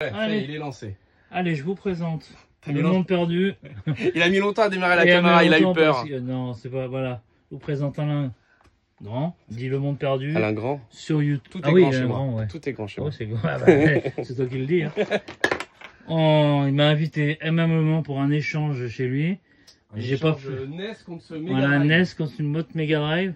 Ouais, Allez. il est lancé. Allez, je vous présente T'as Le mis Monde Perdu. Il a mis longtemps à démarrer la Et caméra, il a eu longtemps peur. parce que- Non, c'est pas... Voilà. Je vous présente Alain Grand, dit Le Monde Perdu. Alain Grand. Sur YouTube. Tout est Ah oui, grand chez Alain moi. Grand, ouais. Tout est grand chez Ah moi. ouais, c'est grand. Ah bah, c'est toi qui le dis. Hein. Il m'a invité aimablement pour un échange chez lui. J'ai pas fait... NES contre ce Mega Voilà, Drive. NES contre une moto Mega Drive.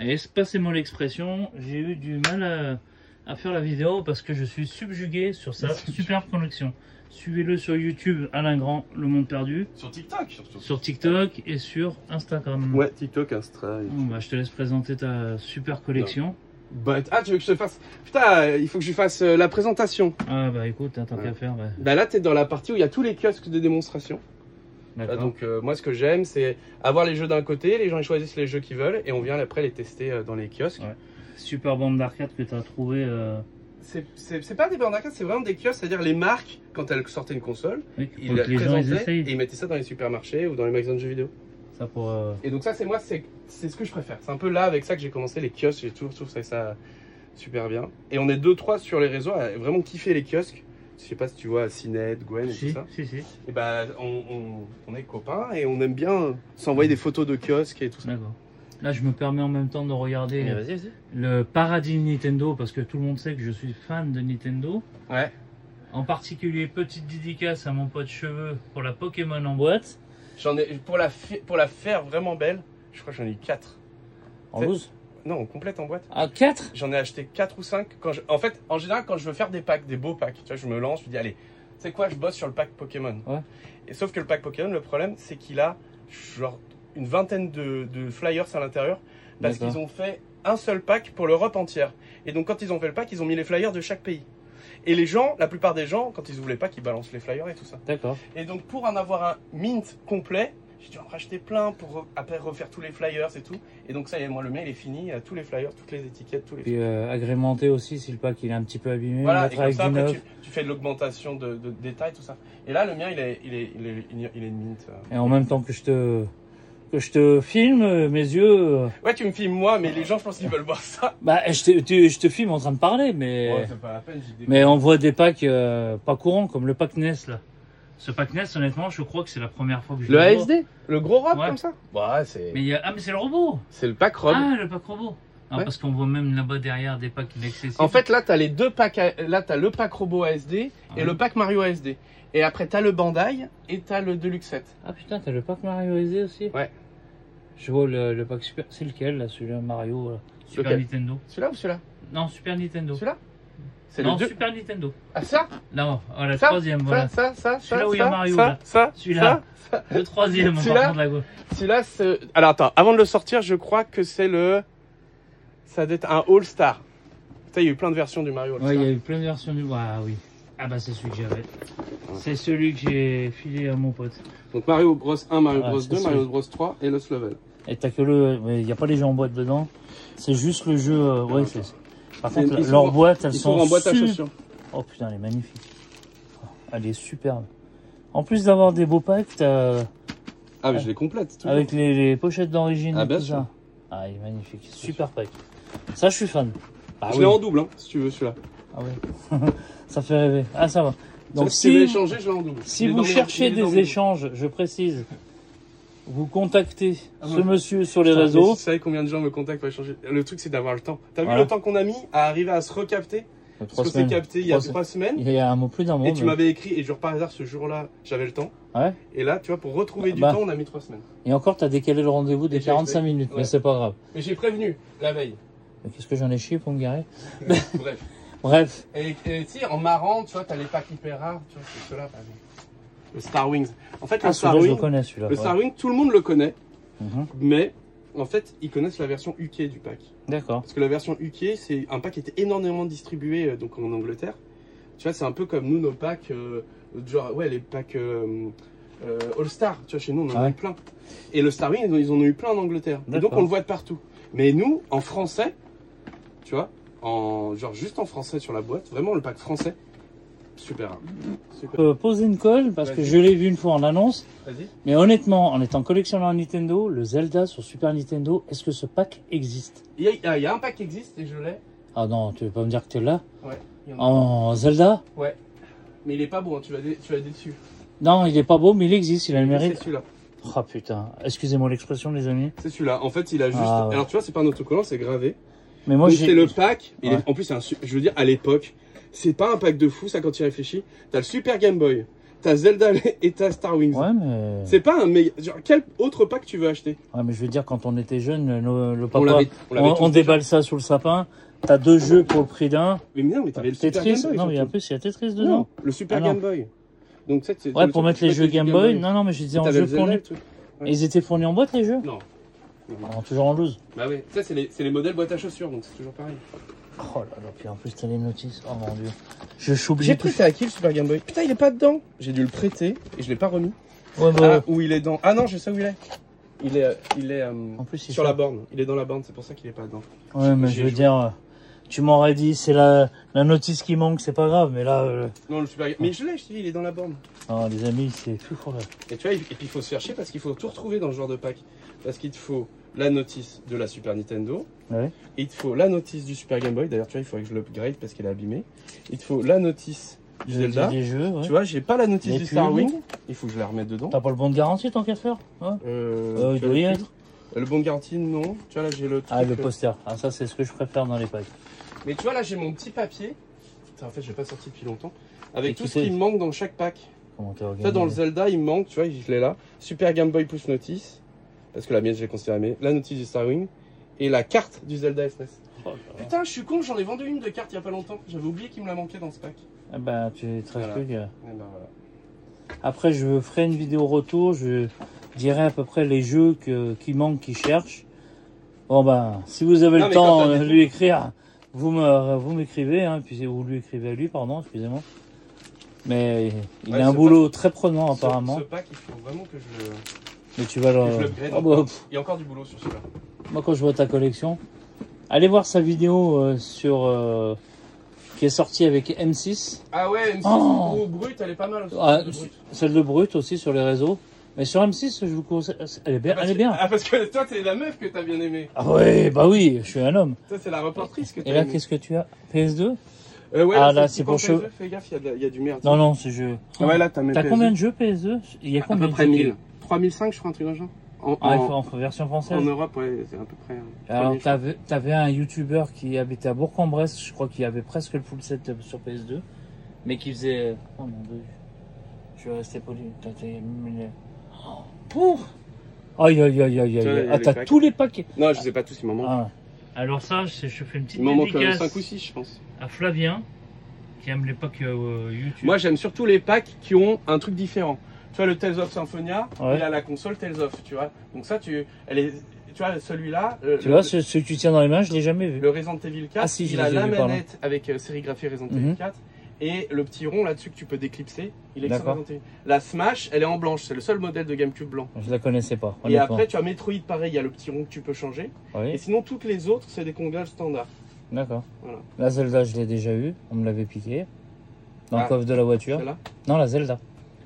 Et passez-moi l'expression, j'ai eu du mal à faire la vidéo parce que je suis subjugué sur sa superbe connexion. Suivez-le sur YouTube, Alain Grand, Le Monde Perdu. Sur TikTok surtout. Sur TikTok et sur Instagram. Ouais, TikTok, Insta. Bon, bah, je te laisse présenter ta super collection. Bah, ah, tu veux que je te fasse... Putain, il faut que je fasse la présentation. Ah bah écoute, tant qu'à faire. Bah, Bah là, t'es dans la partie où il y a tous les kiosques de démonstration. d'accord. Donc moi, ce que j'aime, c'est avoir les jeux d'un côté, les gens ils choisissent les jeux qu'ils veulent et on vient après les tester dans les kiosques. Ouais. Super bande d'arcade que tu as trouvé. C'est pas des bornes d'arcade, c'est vraiment des kiosques, c'est-à-dire les marques, quand elles sortaient une console, Oui, ils pour la que les gens ils présentaient essayent. et ils mettaient ça dans les supermarchés ou dans les magasins de jeux vidéo. Ça pour, Et donc ça, c'est moi, c'est ce que je préfère. C'est un peu là avec ça que j'ai commencé les kiosques, j'ai toujours trouvé ça super bien. Et on est 2-3 sur les réseaux à vraiment kiffer les kiosques. Je sais pas si tu vois Cinet, Gwen et si, tout ça. si. Et bah on est copains et on aime bien s'envoyer des photos de kiosques et tout ça. D'accord. Là, je me permets en même temps de regarder Vas-y. le paradis Nintendo parce que tout le monde sait que je suis fan de Nintendo. Ouais. En particulier, petite dédicace à mon pote Cheveux pour la Pokémon en boîte. J'en ai pour la faire vraiment belle, je crois que j'en ai eu 4. En C'est- loose. Non, en complète en boîte. Ah, 4. J'en ai acheté 4 ou 5. En fait, en général, quand je veux faire des packs, des beaux packs, tu vois, je me lance, je me dis, allez, tu sais quoi, je bosse sur le pack Pokémon. Ouais. Et sauf que le pack Pokémon, le problème, c'est qu'il a genre une vingtaine de flyers à l'intérieur parce D'accord. qu'ils ont fait un seul pack pour l'Europe entière. Et donc, quand ils ont fait le pack, ils ont mis les flyers de chaque pays. Et les gens, la plupart des gens, quand ils ouvrent les packs, ils balancent les flyers et tout ça. D'accord. Et donc, pour en avoir un mint complet, j'ai dû en racheter plein pour après refaire tous les flyers et tout. Et donc, ça y est, moi, le mien, il est fini. Il y a tous les flyers, toutes les étiquettes, tous les Puis agrémenté aussi si le pack il est un petit peu abîmé. voilà, et mettre comme avec ça, du après, neuf. tu fais de l'augmentation de détails, tout ça. Et là, le mien, il est mint. Et en même temps que je te filme, mes yeux. Ouais, tu me filmes moi, mais les gens, je pense qu'ils veulent voir ça. Bah, je te filme en train de parler, mais. Ouais, c'est pas la peine, j'ai des... Mais on voit des packs pas courants comme le pack NES là. Ce pack NES, honnêtement, je crois que c'est la première fois que je Le le vois. ASD. Le gros robe Ouais. comme ça. Ouais, c'est... Mais il y a... Ah, mais c'est le robot. C'est le pack robe. Ah, le pack robot. Ah, Ouais. parce qu'on voit même là-bas derrière des packs inaccessibles. En fait, là, t'as les deux packs. Là, t'as le pack robot ASD et Ouais. le pack Mario ASD. Et après, t'as le Bandai et t'as le Deluxe 7. Ah putain, t'as le pack Mario SD aussi. Ouais. Je vois le pack Super. C'est lequel là, celui-là Mario là. Super Lequel Nintendo. Celui-là ou celui-là? Non, Super Nintendo. Celui-là? C'est Non, le 2. Super Nintendo. Ah, ça? Là, voilà, le Ça, troisième, voilà. Ça, Celui-là où il y a Mario, ça, là. ça, Celui-là. ça. Le troisième, Celui-là par contre, la gauche. Celui-là, c'est... Alors, attends, avant de le sortir, je crois que c'est le... Ça doit être un All-Star. Putain, il y a eu plein de versions du Mario All-Star. Ouais, il y a eu plein de versions du. Ah oui. Ah bah c'est celui que j'avais. C'est celui que j'ai filé à mon pote. Donc, Mario Bros 1, Mario Ouais, Bros c'est 2, celui. Mario Bros 3 et Lost Level. Et t'as que le. Il n'y a pas les jeux en boîte dedans. C'est juste le jeu. Ouais, c'est. Par C'est- contre, ils sont leurs en- boîtes, elles Ils sont. sont en boîte à su- chaussures. Oh putain, elle est magnifique. Elle est superbe. En plus d'avoir des beaux packs, t'as. Ah, mais je les complète. toujours. Avec les pochettes d'origine Ah, et bien tout sûr. ça. Ah, il est magnifique. Super pack. Ça, je suis fan. Ah Je oui. l'ai en double, hein, si tu veux, celui-là. Ah oui. Ça fait rêver. Ah, ça va. Donc si tu veux si. échanger, je l'ai en double. Si Il est vous dans mes- cherchez il est dans des mes- échanges, je précise, vous contactez Ah ce ouais. monsieur sur les Putain, mais réseaux. Si tu savais combien de gens me contactent pour échanger. Le truc, c'est d'avoir le temps. T'as vu Voilà. le temps qu'on a mis à arriver à se recapter? Parce que c'est capté il y a 3 semaines. Il y a un mot plus d'un mois. Et tu mais- m'avais écrit, et genre par hasard, ce jour-là, j'avais le temps. Ouais. Et là, tu vois, pour retrouver du Bah. temps, on a mis 3 semaines. Et encore, t'as décalé le rendez-vous des Et j'ai 45 fait- minutes, ouais. mais c'est pas grave. Mais j'ai prévenu, la veille. Mais qu'est-ce que j'en ai chié pour me garer? Bref. Bref. Et tu sais, en marrant, tu vois, t'as les packs hyper rares. Tu vois, c'est ceux-là, par exemple. Le Star Wings. En fait, le Ah, Star celui-là, je le Wings, connais, celui-là. le ouais. Star Wings, tout le monde le connaît. Mhm. Mais, en fait, ils connaissent la version UK du pack. D'accord. Parce que la version UK, c'est un pack qui était énormément distribué donc en Angleterre. Tu vois, c'est un peu comme nous, nos packs, genre, ouais, les packs All-Star. Tu vois, chez nous, on en a Ouais. eu plein. Et le Star Wings, ils en ont eu plein en Angleterre. Et donc, D'accord. on le voit de partout. Mais nous, en français, tu vois, genre juste en français sur la boîte, vraiment le pack français, super rare. Super. Poser une colle, parce que Vas-y. je l'ai vu une fois en annonce. Vas-y. Mais honnêtement, en étant collectionneur Nintendo, le Zelda sur Super Nintendo, est-ce que ce pack existe? Il y a un pack qui existe et je l'ai. Ah non, tu veux pas me dire que tu l'as? Ouais. Il y en a. En Zelda? Ouais. Mais il est pas bon, hein, tu vas dessus. Non, il est pas beau, mais il existe, il a le mérite. C'est celui-là. Oh putain, excusez-moi l'expression, les amis. C'est celui-là. En fait, il a juste. Ah, ouais. Alors, tu vois, c'est pas un autocollant, c'est gravé. Mais moi, donc, j'ai. c'est le pack. Ouais. En plus, je veux dire, à l'époque, c'est pas un pack de fou, ça, quand tu y réfléchis. T'as le Super Game Boy, t'as Zelda et t'as Star Wings. Ouais, mais. C'est pas un méga. Genre, quel autre pack tu veux acheter? Ouais, mais je veux dire, quand on était jeune, le papa, on on déballe ça sous le sapin. T'as 2 jeux pour le prix d'un. Mais non, mais t'avais le Super Tetris. Game Boy. Non, mais en plus, il y a Tetris dedans. Non, le Super Game Boy. Donc, ça, ouais, pour mettre les jeux Game Boy. Non, non, mais je disais en jeu fourni. Ouais. Ils étaient fournis en boîte, les jeux? Non. Toujours en loose. Bah oui, ça, c'est les modèles boîte à chaussures, donc c'est toujours pareil. Oh là là, puis en plus, t'as les notices. Oh mon dieu. Je suis obligé. J'ai prêté à qui le Super Game Boy? Putain, il est pas dedans. J'ai dû le prêter et je l'ai pas remis. Ouais, bah. Ah, où il est dans. Ah non, je sais où il est. Il est en plus, sur la borne. Il est dans la borne, c'est pour ça qu'il est pas dedans. Ouais, mais je veux dire, tu m'aurais dit, c'est la notice qui manque, c'est pas grave, mais là. Non, le Super Game. Mais je l'ai, je te dis, il est dans la borne. Non, les amis, c'est tout pour là. Et tu vois, et puis il faut se faire chier parce qu'il faut tout retrouver dans ce genre de pack. Parce qu'il te faut la notice de la Super Nintendo. Ouais. Il te faut la notice du Super Game Boy. D'ailleurs, tu vois, il faudrait que je l'upgrade parce qu'elle est abîmée. Il te faut la notice du Zelda. Des jeux, ouais. Tu vois, j'ai pas la notice Et du puis, Star Wing. Il faut que je la remette dedans. T'as pas le bon de garantie tant qu'à faire? Ouais. Il doit y être. Le bon de garantie, non. Tu vois, là, j'ai le truc. Ah, le poster. Ah, ça, c'est ce que je préfère dans les packs. Mais tu vois, là, j'ai mon petit papier. Putain, en fait, je l'ai pas sorti depuis longtemps. Avec et tout ce qui me manque dans chaque pack. Comment t'as organisé? Ça, dans le Zelda, il me manque, tu vois, je l'ai là. Super Game Boy Push Notice. Parce que la mienne, je l'ai conservée. La notice du Star Wing. Et la carte du Zelda SNES. Oh, putain, je suis con, j'en ai vendu une de carte il y a pas longtemps. J'avais oublié qu'il me la manquait dans ce pack. Eh ben, tu te voilà. plus. Eh ben, voilà. Après, je ferai une vidéo retour. Je dirai à peu près les jeux qui manquent, qui cherchent. Bon, ben, si vous avez le temps de lui écrire, vous m'écrivez, hein, puis vous lui écrivez à lui, pardon, excusez-moi. Mais il a un boulot très prenant, apparemment. Ce pack, il faut vraiment que je le. Mais tu vas le. Oh, bah, il y a encore du boulot sur celui-là. Moi, quand je vois ta collection, allez voir sa vidéo qui est sortie avec M6. Ah ouais, M6 ou Brut, elle est pas mal aussi. Ah, celle de Brut aussi sur les réseaux. Mais sur M6, je vous conseille, elle est bien. Elle est bien. Ah, parce que toi, c'est la meuf que t'as bien aimée. Ah ouais, bah oui, je suis un homme. Ça, c'est la reportrice que t'as aimée. Et là, qu'est-ce que tu as? PS2? Ouais, ah là, c'est pour cheveux. Fais gaffe, il y a du merde. Non, non, c'est jeu. Ah ouais, là, t'as combien de jeux PS2? Il y a combien à peu près 1000. 3005, je crois, un truc dans le genre. En version française. En Europe, ouais, c'est à peu près. Alors, t'avais un YouTuber qui habitait à Bourg-en-Bresse, je crois qu'il avait presque le full set sur PS2, mais qui faisait. Oh mon dieu. Je vais rester poli. Pouf! Aïe, aïe, aïe, aïe, aïe. Ah, t'as tous les paquets. Non, je sais pas tous, il m'en manque. Ah. Alors, ça, je fais une petite il m'en manque dédicace 5 ou 6, je pense. À Flavien, qui aime les packs YouTube. Moi, j'aime surtout les packs qui ont un truc différent. Tu vois, le Tales of Symphonia, ouais. Il a la console Tales of, tu vois. Donc, ça, tu vois, celui-là. Tu vois, ce que tu tiens dans les mains, je l'ai jamais vu. Le Resident Evil 4, il a la manette avec sérigraphie Resident Evil 4. Et le petit rond là-dessus que tu peux déclipser, il est Resident Evil. La Smash, elle est en blanche, c'est le seul modèle de GameCube blanc. Je la connaissais pas. Et après, tu as Metroid, pareil, il y a le petit rond que tu peux changer. Oui. Et sinon, toutes les autres, c'est des congales standards. D'accord. Voilà. La Zelda, je l'ai déjà eu, on me l'avait piqué. Dans le coffre de la voiture. Celle-là ? Non, la Zelda.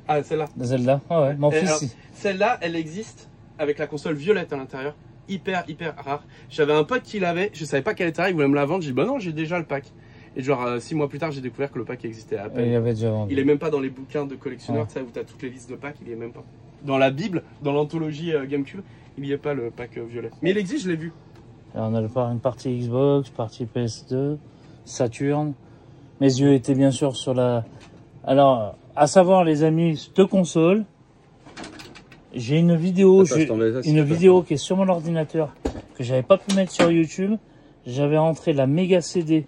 Ah, celle-là. La Zelda, ouais, mon fils. Celle-là, elle existe avec la console violette à l'intérieur. Hyper rare. J'avais un pote qui l'avait, je savais pas quelle était, il voulait me la vendre. J'ai dit, bah non, j'ai déjà le pack. Et genre 6 mois plus tard, j'ai découvert que le pack existait à peine. Il avait déjà vendu. Il est même pas dans les bouquins de collectionneurs, tu sais, où tu as toutes les listes de packs, il y est même pas. Dans la Bible, dans l'anthologie GameCube, il n'y a pas le pack violet. Mais il existe, je l'ai vu. Alors, on a une partie Xbox, partie PS2, Saturn. Mes yeux étaient bien sûr sur la... Alors, à savoir les amis, 2 consoles. J'ai une vidéo, vidéo qui est sur mon ordinateur, que j'avais pas pu mettre sur YouTube. J'avais rentré la Mega CD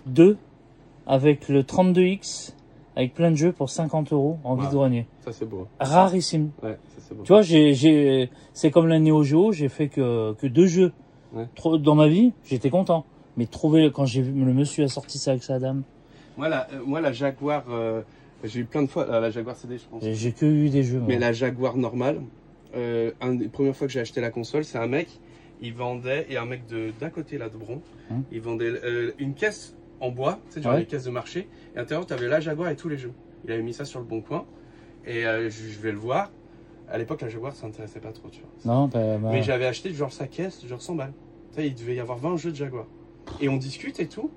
2 avec le 32X, avec plein de jeux pour 50 € en vide-grenier. Ça c'est beau. Rarissime. Ouais, ça c'est beau. Tu vois, c'est comme la Neo Geo, j'ai fait que 2 jeux. Ouais. Dans ma vie, j'étais content. Mais trouver, quand j'ai vu, le monsieur a sorti ça avec sa dame. Moi la Jaguar, j'ai eu plein de fois la Jaguar CD, je pense. J'ai que eu des jeux. Mais la Jaguar normale, une des premières fois que j'ai acheté la console, c'est un mec, il vendait, et un mec d'un côté là de Bron, il vendait une caisse en bois, tu sais, genre les caisses de marché, et à l'intérieur tu avais la Jaguar et tous les jeux. Il avait mis ça sur le bon coin, et je vais le voir. À l'époque, la Jaguar, ça m'intéressait pas trop, tu vois. Non, mais j'avais acheté genre sa caisse, genre 100 balles. Tu sais, il devait y avoir 20 jeux de Jaguar. Et on discute et tout.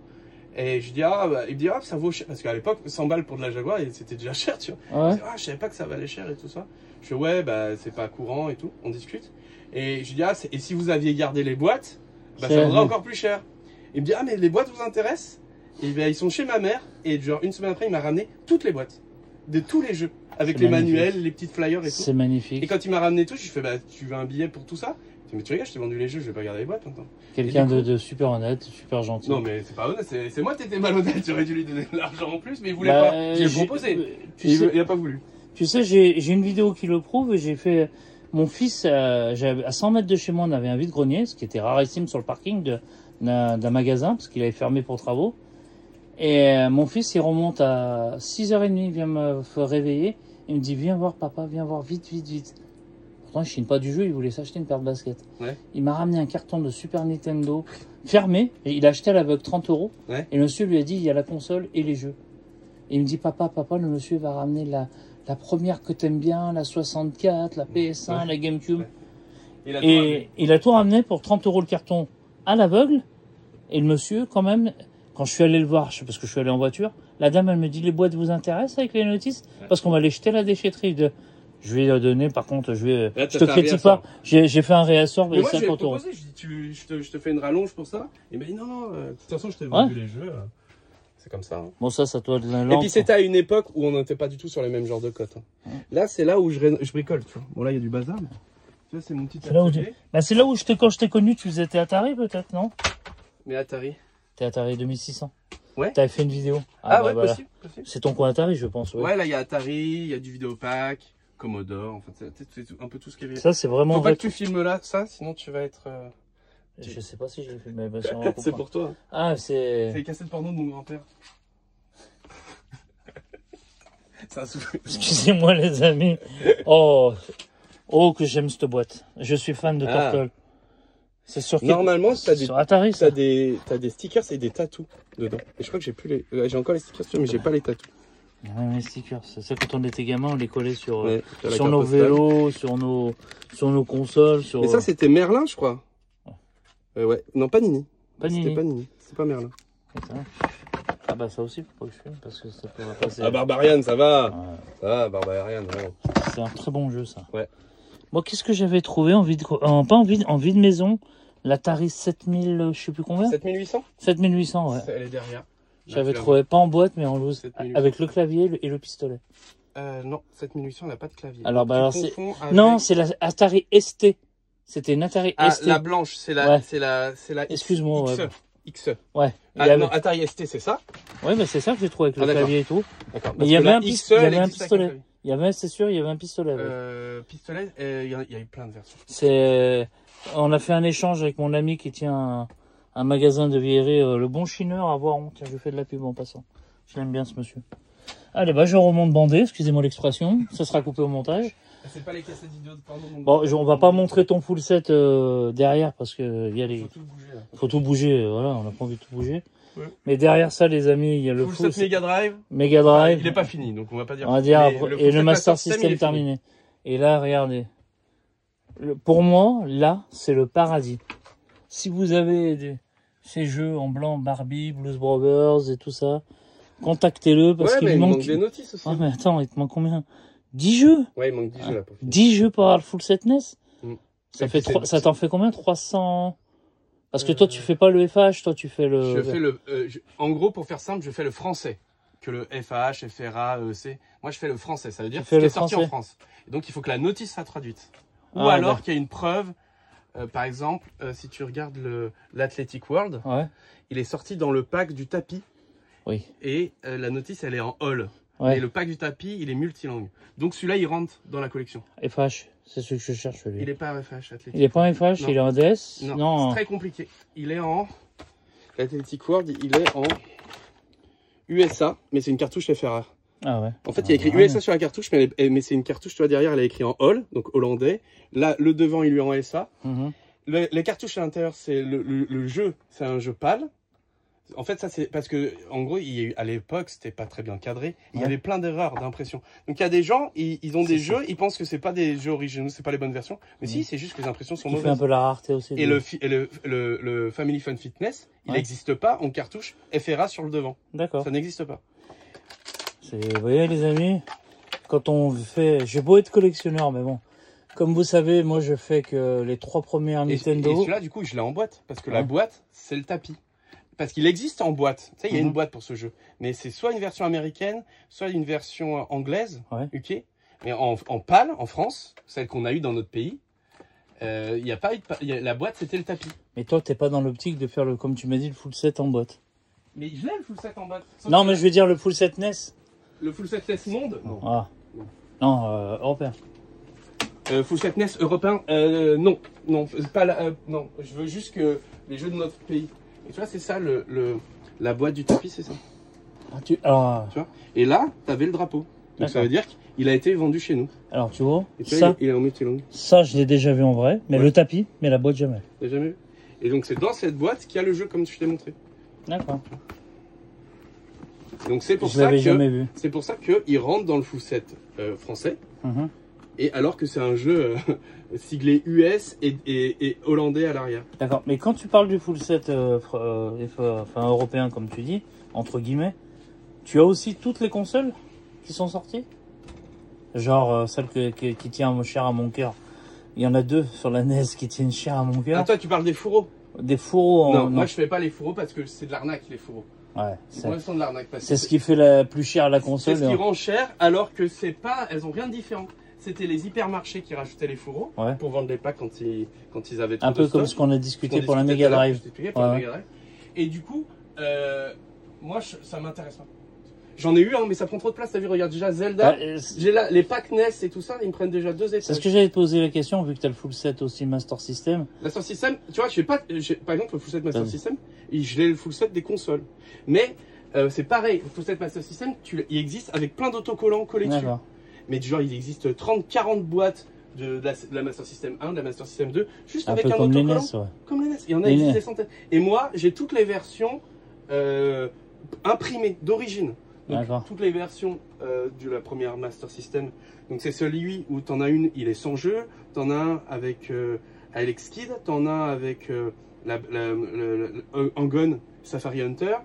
Et je dis, ah, bah, il me dit, ah, ça vaut cher. Parce qu'à l'époque, 100 balles pour de la Jaguar, c'était déjà cher, tu vois. Ouais. Je dis, ah, je savais pas que ça valait cher et tout ça. Je fais, ouais, bah, c'est pas courant et tout. On discute. Et je dis, ah, et si vous aviez gardé les boîtes, bah, ça vaudrait encore plus cher. Il me dit, ah, mais les boîtes vous intéressent? Et ben, ils sont chez ma mère. Et genre, une semaine après, il m'a ramené toutes les boîtes. De tous les jeux. Avec les manuels, les petites flyers et tout. C'est magnifique. Et quand il m'a ramené tout, je lui fais, bah, tu veux un billet pour tout ça? Mais tu regardes, je t'ai vendu les jeux, je vais pas garder les boîtes maintenant. Quelqu'un de super honnête, super gentil. Non, mais c'est pas honnête, c'est moi qui étais malhonnête. J'aurais dû lui donner de l'argent en plus, mais il voulait pas. J'ai proposé. Il a pas voulu. Tu sais, j'ai une vidéo qui le prouve. J'ai fait. Mon fils, à 100 mètres de chez moi, on avait un vide-grenier, ce qui était rarissime sur le parking d'un magasin, parce qu'il avait fermé pour travaux. Et mon fils, il remonte à 6h30, il vient me réveiller. Il me dit, viens voir papa, viens voir, vite, vite, vite. Pourtant, je chine pas du jeu, il voulait s'acheter une paire de baskets. Ouais. Il m'a ramené un carton de Super Nintendo fermé, et il a acheté à l'aveugle 30 €. Ouais. Et le monsieur lui a dit, il y a la console et les jeux. Et il me dit, papa, le monsieur va ramener la première que t'aimes bien, la 64, la PS1, la GameCube. Ouais. Et il a tout ramené pour 30 € le carton à l'aveugle. Et le monsieur, quand même, quand je suis allé le voir, parce que je suis allé en voiture, la dame, elle me dit, les boîtes vous intéressent avec les notices? Parce qu'on va les jeter à la déchetterie. Je vais donner, par contre, je te critique pas. J'ai fait un réassort, mais moi, 50 €. Proposé, je dis, je te fais une rallonge pour ça. Et ben non, de toute façon, je t'ai vendu les jeux. C'est comme ça. Hein. Bon, ça doit être Et puis c'était à une époque où on n'était pas du tout sur les mêmes genres de cotes. Hein. Là, c'est là où je bricole. Tu vois. Bon, là, il y a du bazar. Mais... Tu vois, c'est mon petit atelier. C'est là où quand je t'ai connu, tu faisais Atari peut-être, non? Mais Atari. T'es Atari 2600. Ouais. T'avais fait une vidéo. Ah ouais, voilà. Possible. C'est ton coin Atari, je pense. Ouais, là, il y a Atari, il y a du Vidéopack, Commodore, en fait, c'est un peu tout ce qu'il y avait. Ça, c'est vraiment... Faut pas que tu filmes là, ça, sinon tu vas être... Je sais pas si j'ai filmé. C'est pour toi. Ah, c'est... C'est les cassettes porno de mon grand-père. Ça Excusez-moi, les amis. Oh, que j'aime cette boîte. Je suis fan de Turtle. C'est sur normalement, sur Atari, t'as des stickers et des tatous dedans. Et je crois que j'ai plus les... J'ai encore les stickers, mais j'ai pas les tatous. Les stickers, c'est ça, quand on était gamin, on les collait sur postale. nos vélos, sur nos consoles. Mais ça, c'était Merlin, je crois. Ouais, non, pas Nini. C'était pas Nini, c'est pas Merlin. Ah bah ça aussi, faut pas que je filme, parce que ça pourra passer. Ah, Barbarian, ça va. Ouais. Ça va, Barbarian, ouais. C'est un très bon jeu, ça. Ouais. Moi, qu'est-ce que j'avais trouvé en vide maison, l'Atari 7000, je sais plus combien. 7800 7800, ouais. Elle est derrière. J'avais trouvé, pas en boîte, mais en loose, avec le clavier et le pistolet. Non, 7800, elle n'a pas de clavier. Alors, c'est... Non, c'est la Atari ST. C'était une Atari ST. La blanche, c'est la Excuse-moi, XE. XE. Ouais. Non, Atari ST, c'est ça? Ouais, mais c'est ça que j'ai trouvé avec le clavier et tout. D'accord. Mais il y avait un pistolet. C'est sûr, il y avait un pistolet. Pistolet, il y a eu plein de versions. On a fait un échange avec mon ami qui tient un magasin de vieillerie, le Bon Chineur à Voiron. Tiens, je fais de la pub en passant. Je l'aime bien, ce monsieur. Allez, je remonte bandé, excusez-moi l'expression. Ça sera coupé au montage. C'est pas les cassettes vidéo de pardon. Bon, on va pas montrer ton full set derrière parce que y a les... Faut tout bouger, voilà, on a pas envie de tout bouger. Ouais. Mais derrière ça, les amis, il y a le full set Mega Drive. Il est pas fini, donc on va pas dire. On va dire et le Master System terminé. Et là, regardez. Pour moi, là, c'est le paradis. Si vous avez ces jeux en blanc, Barbie, Blues Brothers et tout ça, contactez-le parce qu'il manque des notices aussi. Ah, mais attends, il te manque combien? 10 jeux? Ouais, il manque 10 jeux là. 10 jeux pour avoir le full set NES? Ça t'en fait combien? 300? Parce que toi, tu fais pas le FH, toi, tu fais le... Je fais en gros, pour faire simple, je fais le français. Que le FH, FRA, EC. Moi, je fais le français. Ça veut dire que c'est sorti en France. Et donc, il faut que la notice soit traduite. Ou alors qu'il y a une preuve. Par exemple, si tu regardes l'Athletic World, il est sorti dans le pack du tapis. Oui. Et la notice, elle est en all. Ouais. Et le pack du tapis, il est multilangue. Donc celui-là, il rentre dans la collection. FH, c'est celui que je cherche. Lui. Il n'est pas FH, Athletic. Il n'est pas en FH, il est en DS. Non, c'est très compliqué. Il est en... L'Athletic World, il est en USA, mais c'est une cartouche FRA. Ah ouais. En fait, il y a écrit USA sur la cartouche, mais c'est une cartouche, tu vois, derrière, elle est écrit en All, donc hollandais. Là, le devant, il lui est en SA. Les cartouches à l'intérieur, c'est le jeu, c'est un jeu PAL. En fait, ça c'est parce que, en gros, à l'époque, c'était pas très bien cadré. Il y avait plein d'erreurs d'impression. Donc il y a des gens, ils ont des jeux, ils pensent que c'est pas des jeux originaux, c'est pas les bonnes versions. Mais si, c'est juste que les impressions sont mauvaises. fait un peu la rareté aussi. Et le Family Fun Fitness, il n'existe pas en cartouche FRA sur le devant. D'accord. Ça n'existe pas. Vous voyez les amis, quand on fait, j'ai beau être collectionneur, mais bon, comme vous savez, moi je fais que les 3 premières Nintendo. Et celui-là, du coup, je l'ai en boîte parce que la boîte, c'est le tapis. Parce qu'il existe en boîte. Tu sais, il y a une boîte pour ce jeu. Mais c'est soit une version américaine, soit une version anglaise, UK. Mais en pâle, en France, celle qu'on a eue dans notre pays, y a pas eu la boîte, c'était le tapis. Mais toi, t'es pas dans l'optique de faire, comme tu m'as dit, le full set en boîte. Mais je l'ai le full set en boîte. Non, mais je veux dire le full set NES. Le full set NES monde? Non. Ah. Non, européen. Full set NES européen? Non. Non, pas non. Je veux juste que les jeux de notre pays. Et tu vois, c'est ça, la boîte du tapis, c'est ça. Tu vois. Et là, tu avais le drapeau. Donc ça veut dire qu'il a été vendu chez nous. Alors, tu vois, et ça, il est en multilongue. Ça, je l'ai déjà vu en vrai, mais le tapis, mais la boîte jamais. Tu l'as jamais vu? Et donc, c'est dans cette boîte qu'il y a le jeu comme je t'ai montré. D'accord. Donc, c'est pour ça qu'il rentre dans le full set français. Et alors que c'est un jeu siglé US et hollandais à l'arrière. D'accord, mais quand tu parles du full set européen, comme tu dis, entre guillemets, tu as aussi toutes les consoles qui sont sorties? Genre celle qui tient cher à mon cœur. Il y en a 2 sur la NES qui tiennent cher à mon cœur. Ah, toi, tu parles des fourreaux? Des fourreaux non, moi je fais pas les fourreaux parce que c'est de l'arnaque, les fourreaux. Ouais, c'est de l'arnaque. C'est ce qui fait la plus cher à la console. C'est ce qui rend cher, alors que c'est pas, elles ont rien de différent. C'était les hypermarchés qui rajoutaient les fourreaux pour vendre les packs quand ils avaient trop un peu comme ce qu'on a discuté pour la Mega Drive. Et du coup, moi ça m'intéresse pas. J'en ai eu, mais ça prend trop de place. T'as vu, regarde déjà Zelda. J'ai là les packs NES et tout ça, ils me prennent déjà 2 étages. C'est ce que j'allais te poser la question, vu que tu as le full set aussi Master System. Master System, tu vois, par exemple, le full set Master System, je l'ai le full set des consoles. Mais c'est pareil, le full set Master System, il existe avec plein d'autocollants collés dessus. Mais genre, il existe 30-40 boîtes de la Master System 1, de la Master System 2, juste avec un autocollant. Comme les NES. Il y en a des centaines. Et moi, j'ai toutes les versions imprimées, d'origine. Donc, toutes les versions de la première Master System. Donc, c'est celui où tu en as une, il est sans jeu. Tu en as un avec Alex Kidd. Tu en as avec Hang-On Safari Hunter.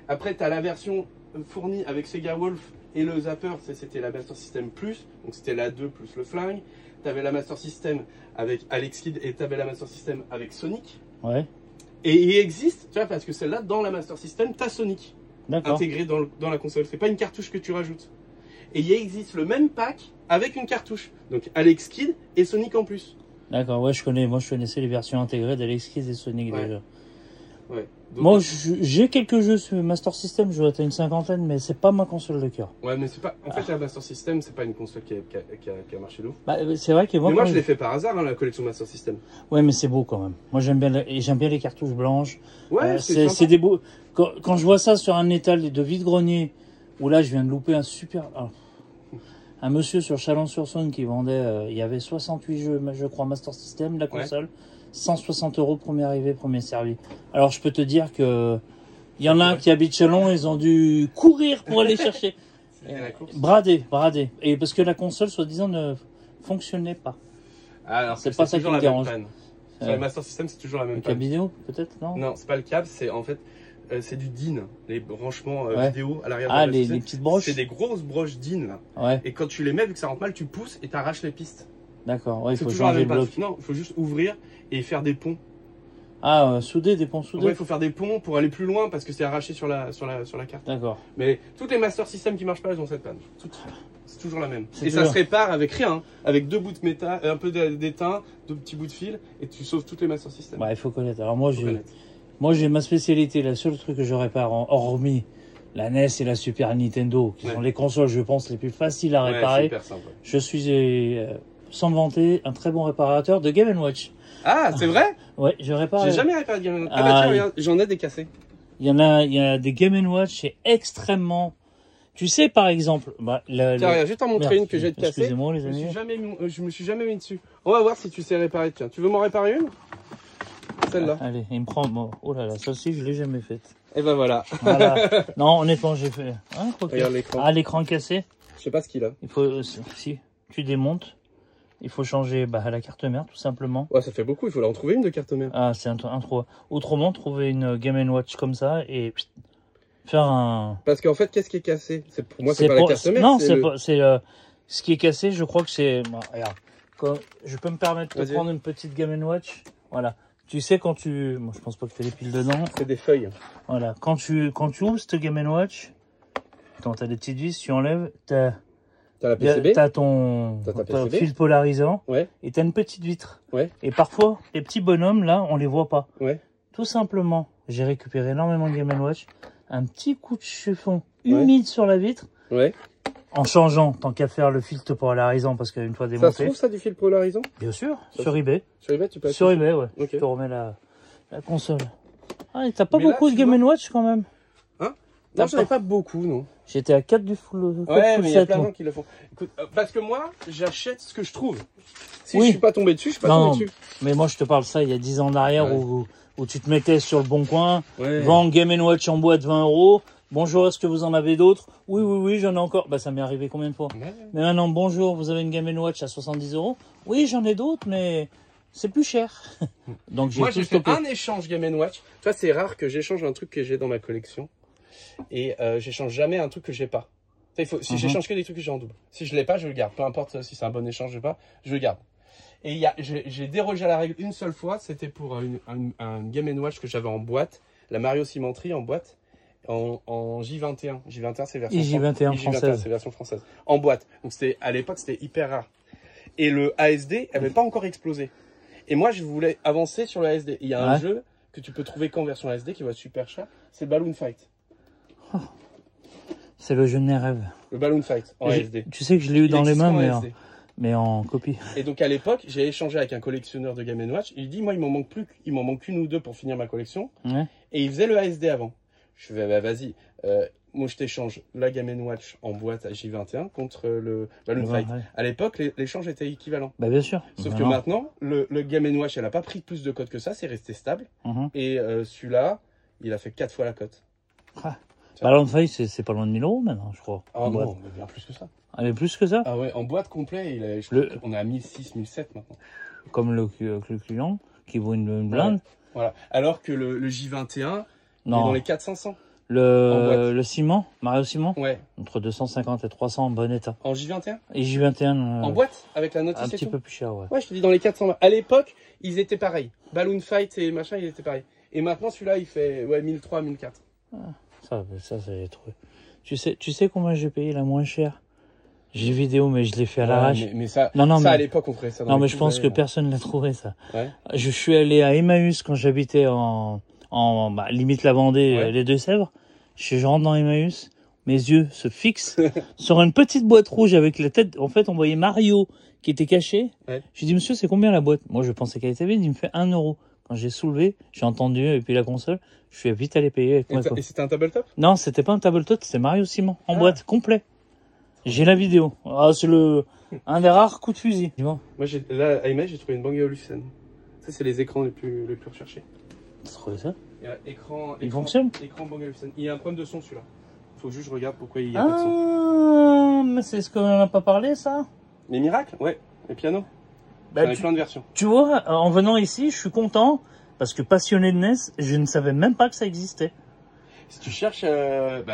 Après, tu as la version fournie avec Sega Wolf et le Zapper. C'était la Master System Plus. Donc, c'était la 2 plus le flingue. Tu avais la Master System avec Alex Kidd et tu avais la Master System avec Sonic. Et il existe, tu vois, parce que celle-là, dans la Master System, tu as Sonic. Intégré dans la console. C'est pas une cartouche que tu rajoutes. Et il existe le même pack avec une cartouche. Donc Alex Kidd et Sonic en plus. D'accord, ouais, moi je connaissais les versions intégrées d'Alex Kidd et Sonic déjà. Donc, moi j'ai quelques jeux sur Master System, je dois être une 50aine, mais c'est pas ma console de cœur. Ouais, mais c'est pas. En fait, la Master System, c'est pas une console qui a marché de ouf. Bah, c'est vrai que moi je l'ai fait par hasard, la collection Master System. Ouais, mais c'est beau quand même. Moi j'aime bien les cartouches blanches. Ouais, c'est des beaux. Quand je vois ça sur un étal de vide-grenier, où là je viens de louper un super. Un monsieur sur Chalon-sur-Saône qui vendait, il y avait 68 jeux, je crois, Master System, la console. 160 €, premier arrivé, premier servi. Alors je peux te dire que il y en a un qui habite Chalon, ils ont dû courir pour aller chercher. Brader. Et parce que la console, soi-disant, ne fonctionnait pas. Alors c'est pas ça qui me dérange. Sur le Master System, c'est toujours la même câble vidéo, peut-être, non? Non, c'est pas le câble, c'est en fait c'est du DIN, les branchements vidéo à l'arrière de la les petites broches. C'est des grosses broches DIN là. Et quand tu les mets, vu que ça rentre mal, tu pousses et t'arraches les pistes. D'accord, il faut changer le bloc. Non, il faut juste ouvrir et faire des ponts. Ah, souder, des ponts soudés. Ouais, il faut faire des ponts pour aller plus loin parce que c'est arraché sur la carte. D'accord. Mais toutes les Master System qui marchent pas, elles ont cette panne. C'est toujours la même. Et ça se répare avec rien, avec 2 bouts de métal, un peu d'étain, 2 petits bouts de fil, et tu sauves toutes les Master System. Bah, il faut connaître. Alors moi j'ai ma spécialité, le seul truc que je répare, hormis la NES et la Super Nintendo, qui sont les consoles, je pense, les plus faciles à réparer. Super simple. Je suis, sans me vanter, un très bon réparateur de Game & Watch. Ah, c'est vrai? Ouais, je répare. J'ai jamais réparé de Game & Watch. Ah bah tiens, j'en ai des cassés. Il y a des Game & Watch, c'est extrêmement... Tu sais, par exemple... Tiens, regarde, je vais t'en montrer une que j'ai de cassée. Excusez-moi, les amis. Je me suis jamais mis dessus. On va voir si tu sais réparer. Tiens, tu veux m'en réparer une? Celle-là. Allez, il me prend. Bon, oh là là, ça aussi, je l'ai jamais faite. Et ben voilà. Voilà. Non, honnêtement, j'ai fait. Hein, Regarde l'écran. Ah, l'écran cassé. Je sais pas ce qu'il a. Il faut. Si tu démontes, il faut changer la carte mère, tout simplement. Ouais, ça fait beaucoup. Il faut en trouver une de carte mère. Ah, c'est un trop. Autrement, trouver une Game & Watch comme ça et faire un. Parce qu'en fait, qu'est-ce qui est cassé? Pour moi, c'est pas la carte mère. Non, c'est pas. C'est ce qui est cassé. Je crois que c'est. Bah, regarde. Quand je peux me permettre de prendre une petite Game & Watch. Voilà. Tu sais quand tu. Moi, je pense pas que tu as des piles dedans. C'est des feuilles. Voilà. Quand tu ouvres cette Game & Watch, quand tu as des petites vis, tu enlèves. T'as la PCB. T'as ton fil polarisant. Ouais. Et t'as une petite vitre. Ouais. Et parfois, les petits bonhommes, là, on les voit pas. Ouais. Tout simplement, j'ai récupéré énormément de Game & Watch. Un petit coup de chiffon humide sur la vitre. Ouais. En changeant, tant qu'à faire, le filtre polarisant, parce qu'une fois démonté. Ça se trouve, ça, du fil polarisant? Bien sûr, sur eBay. Sur eBay, tu peux Sur eBay, ouais. Okay. Je te remets la console. Ah, et t'as pas beaucoup de Game & Watch, quand même? Hein? Non, j'en ai pas beaucoup, non. J'étais à 4 du full. Ouais, mais il y a plein de gens qui le font. Écoute, parce que moi, j'achète ce que je trouve. Si je suis pas tombé dessus, je suis pas tombé dessus. Mais moi, je te parle ça il y a 10 ans d'arrière où tu te mettais sur le bon coin, ouais. Vends Game & Watch en boîte 20 €. Bonjour, est-ce que vous en avez d'autres? Oui, j'en ai encore. Bah, ça m'est arrivé combien de fois? Ouais. Mais maintenant, bonjour, vous avez une Game & Watch à 70 €? Oui, j'en ai d'autres, mais c'est plus cher. Donc, moi, j'ai fait un échange Game & Watch. Tu vois, c'est rare que j'échange un truc que j'ai dans ma collection. Et j'échange jamais un truc que j'ai pas. Si j'échange que des trucs que j'ai en double. Si je l'ai pas, je le garde. Peu importe si c'est un bon échange ou pas, je le garde. Et j'ai dérogé à la règle une seule fois. C'était pour un Game & Watch que j'avais en boîte. La Mario Cimenterie en boîte. En J21. J21, c'est version J21 française. C'est version française. En boîte. Donc à l'époque, c'était hyper rare. Et le ASD avait pas encore explosé. Et moi, je voulais avancer sur le ASD. Il y a un jeu que tu peux trouver qu'en version ASD qui va être super cher. C'est Balloon Fight. C'est le jeu de mes rêves. Le Balloon Fight en ASD. Tu sais que je l'ai eu dans les mains, mais en copie. Et donc à l'époque, j'ai échangé avec un collectionneur de Game & Watch. Il dit, moi, il m'en manque qu'une ou deux pour finir ma collection. Ouais. Et il faisait le ASD avant. Je fais, bah, vas-y, moi je t'échange la Game & Watch en boîte à J21 contre le Balloon Fight. Ouais. À l'époque, l'échange était équivalent. Bah bien sûr. Sauf que maintenant, le Game & Watch, elle a pas pris plus de cote que ça, c'est resté stable. Et celui-là, il a fait 4 fois la cote. Balloon Fight, c'est pas loin de 1000 € maintenant, je crois. Ah non, mais bien plus que ça. Ah, mais plus que ça? Ah ouais, en boîte complet, on est à 1006, 1007 maintenant. Comme le client, qui vaut une blinde. Ouais. Voilà. Alors que le J21, il est dans les 400-500. Le ciment, Mario Ciment? Ouais. Entre 250 et 300 en bon état. En J21? Et J21. En boîte? Avec la notice un petit peu plus cher, ouais. Ouais, je te dis dans les 400. À l'époque, ils étaient pareils. Balloon Fight et machin, ils étaient pareils. Et maintenant, celui-là, il fait 1003, 1004. Ça c'est trop. Tu sais combien j'ai payé la moins chère? J'ai vidéo, mais je l'ai fait à l'arrache. Mais ça, à l'époque, on ferait ça. Non, mais je pense que personne l'a trouvé, ça. Ouais. Je suis allé à Emmaüs quand j'habitais limite la Vendée, les Deux-Sèvres. Je rentre dans Emmaüs, mes yeux se fixent sur une petite boîte rouge avec la tête. En fait, on voyait Mario qui était caché. Ouais. J'ai dit, monsieur, c'est combien la boîte? Moi, je pensais qu'elle était vide. Il me fait 1 €. Quand j'ai soulevé, j'ai entendu, et puis la console, je suis vite allé payer avec moi. Et c'était un tabletop? Non, c'était pas un tabletop, c'était Mario Ciment, en boîte, complet. J'ai la vidéo. Ah, c'est un des rares coups de fusil. Moi, là, à Image, j'ai trouvé une Bang & Olufsen. Ça, c'est les écrans les plus recherchés. Tu as trouvé ça? Il fonctionne? Écran Bang & Olufsen. Il y a un problème de son, celui-là. Faut juste que je regarde pourquoi il y a pas de son. Ah, mais c'est ce qu'on n'a pas parlé, ça? Les miracles? Ouais. Les pianos. J'en ai plein de versions. Tu vois, en venant ici, je suis content, parce que passionné de NES, je ne savais même pas que ça existait. Si tu cherches, après,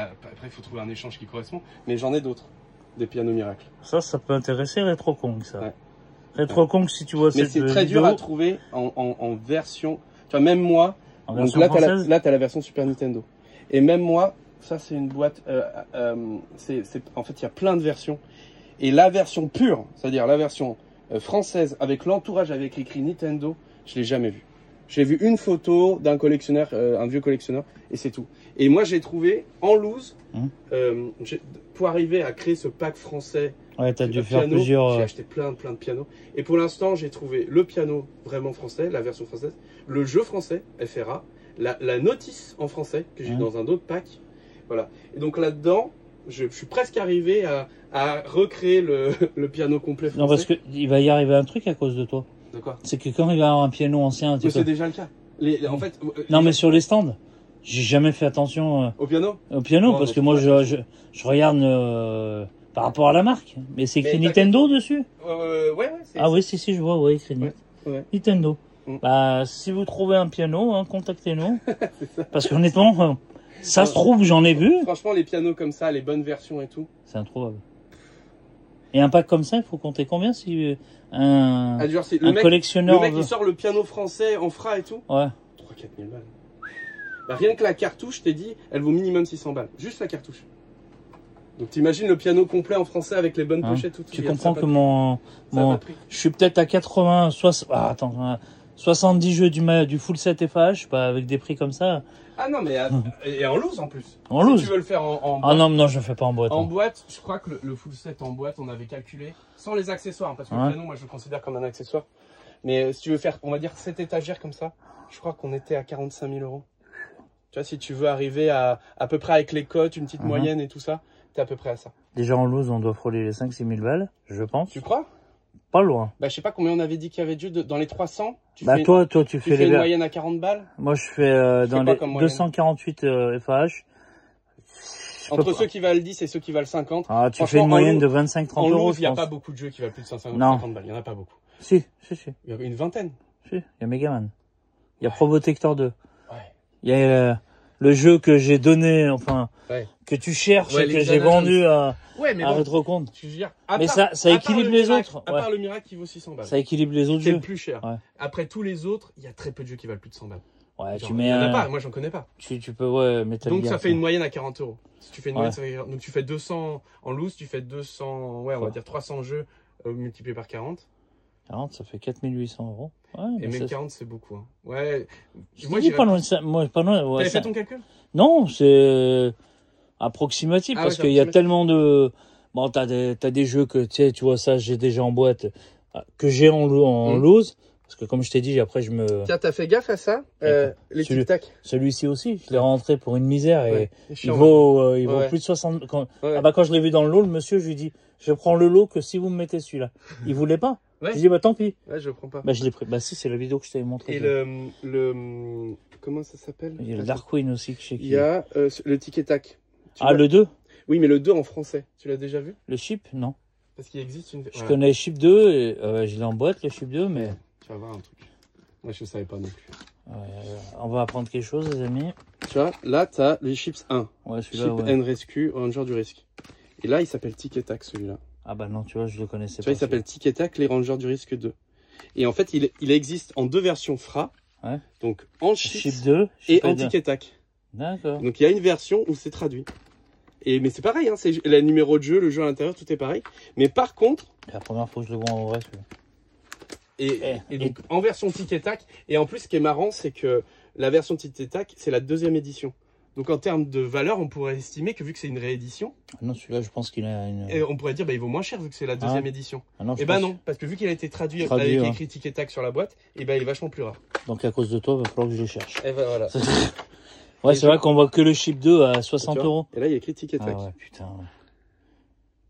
il faut trouver un échange qui correspond, mais j'en ai d'autres. Des pianos miracles. Ça peut intéresser RetroKong, ça. Ouais. RetroKong, si tu vois cette vidéo... Mais c'est très dur à trouver en version... Tu vois, même moi... Donc là, t'as la version Super Nintendo. Et même moi, ça, c'est une boîte... en fait, il y a plein de versions. Et la version pure, c'est-à-dire la version française, avec l'entourage, avec écrit Nintendo, je l'ai jamais vue. J'ai vu une photo d'un collectionneur, un vieux collectionneur, et c'est tout. Et moi, j'ai trouvé en loose, pour arriver à créer ce pack français. Ouais, t'as dû faire plusieurs. J'ai acheté plein de pianos. Et pour l'instant, j'ai trouvé le piano vraiment français, la version française, le jeu français, FRA, la notice en français, que j'ai dans un autre pack. Voilà. Et donc là-dedans, je suis presque arrivé à recréer le piano complet français. Non, parce qu'il va y arriver un truc à cause de toi. De quoi? C'est que quand il va y avoir un piano ancien... C'est déjà le cas. En fait, Non, mais sur les stands, j'ai jamais fait attention au piano. non, parce que moi, je regarde par rapport à la marque. Mais c'est écrit Nintendo dessus. Ouais. Ah oui, si, je vois, ouais, écrit Nintendo. Bah, si vous trouvez un piano, hein, contactez-nous. Parce qu'honnêtement, ça se trouve, j'en ai vu. Franchement, les pianos comme ça, les bonnes versions et tout. C'est introuvable. Et un pack comme ça, il faut compter combien si un collectionneur... Le mec, il sort le piano français en fra et tout. Ouais. 3-4 000 balles. Bah, rien que la cartouche, je t'ai dit, elle vaut minimum 600 balles. Juste la cartouche. Donc t'imagines le piano complet en français avec les bonnes pochettes. Tout. Tu comprends que je suis peut-être à 80, 70 jeux du full set FH, pas avec des prix comme ça. Ah non, mais et en loose en plus. En loose. Si tu veux le faire en boîte. Ah non, je le fais pas en boîte. En boîte, je crois que le full set en boîte, on avait calculé, sans les accessoires, parce que le piano, moi je le considère comme un accessoire. Mais si tu veux faire, on va dire, 7 étagères comme ça, je crois qu'on était à 45 000 €. Tu vois, si tu veux arriver à peu près avec les cotes, une petite moyenne et tout ça, t'es à peu près à ça. Déjà en loose, on doit frôler les 5-6 000 balles, je pense. Tu crois? Pas loin. Bah, je sais pas combien on avait dit qu'il y avait de jeu dans les 300. Toi, tu fais une moyenne à 40 balles. Moi, je fais dans les 248 FH. Entre ceux qui valent 10 et ceux qui valent 50. Ah, tu fais une moyenne de 25-30 €. En loose, il n'y a pas beaucoup de jeux qui valent plus de 550 balles. Il n'y en a pas beaucoup. Si. Il y a une vingtaine. Si, il y a Megaman. Il y a Probotector 2. Ouais. Il y a le jeu que j'ai donné, que tu cherches et que j'ai vendu à Rétrocompte. Mais ça équilibre les autres. À part le Miracle qui vaut 600 balles. Ça équilibre les autres jeux. C'est le plus cher. Ouais. Après tous les autres, il y a très peu de jeux qui valent plus de 100 balles. Ouais, genre, il y en a pas, moi j'en connais pas. Tu peux, Metal Donc Gear, ça fait une moyenne à 40 €. Si tu fais une moyenne, donc tu fais 200 en loose, tu fais 200, on va dire 300 jeux multipliés par 40. 40, ça fait 4800 €. Ouais, et même 40, c'est beaucoup. Hein. Ouais. Moi, pas loin de ça. Moi, pas loin. Ouais, t'avais fait ton calcul? Non, c'est approximatif parce qu'il y a tellement de. Bon, t'as des jeux que tu vois ça, j'ai déjà en boîte, que j'ai en loose. Parce que comme je t'ai dit, après je me. Tiens, t'as fait gaffe à ça, les tic-tac. Celui-ci aussi, je l'ai rentré pour une misère et il vaut plus de 60. Quand je l'ai vu dans le lot, le monsieur, je lui dis, je prends le lot que si vous me mettez celui-là. Il voulait pas. Ouais. J'ai dit, bah tant pis. Ouais, je prends pas. Bah je l'ai pris. Bah si, c'est la vidéo que je t'avais montré. Et comment ça s'appelle? Il y a le Dark Queen aussi que je sais qui. Il y a le tic-tac. Le 2? Oui, mais le 2 en français. Tu l'as déjà vu? Le chip? Non. Parce qu'il existe une. Je connais le chip 2 et je l'ai en boîte, le chip 2, mais. Tu vas voir un truc. Moi, je savais pas non plus. On va apprendre quelque chose, les amis. Tu vois, là, tu as les chips 1. Ouais, celui-là. Chip N Rescue, Ranger du Risque. Et là, il s'appelle Tic Tac, celui-là. Ah bah non, tu vois, je le connaissais pas. Tu vois, il s'appelle Tic Tac, les Rangers du Risque 2. Et en fait, il existe en 2 versions FRA. Ouais. Donc, en chip 2 et en Tic Tac. D'accord. Donc, il y a une version où c'est traduit. Mais c'est pareil, hein, c'est le numéro de jeu, le jeu à l'intérieur, tout est pareil. Mais par contre... La première fois que je le vois en vrai, celui-là. Et donc en version Tic Tac, et en plus ce qui est marrant, c'est que la version Tic Tac, c'est la 2e édition. Donc en termes de valeur, on pourrait estimer que vu que c'est une réédition... non, celui-là, je pense qu'il a une... Et on pourrait dire, il vaut moins cher vu que c'est la 2e édition. Non, non, parce que vu qu'il a été traduit avec écrit Tic Tac sur la boîte, il est vachement plus rare. Donc à cause de toi, il va falloir que je le cherche. Et voilà. Ouais, c'est vrai qu'on voit que le chip 2 à 60 €. Et là, il y a écrit Tic Tac. Ah ouais, putain.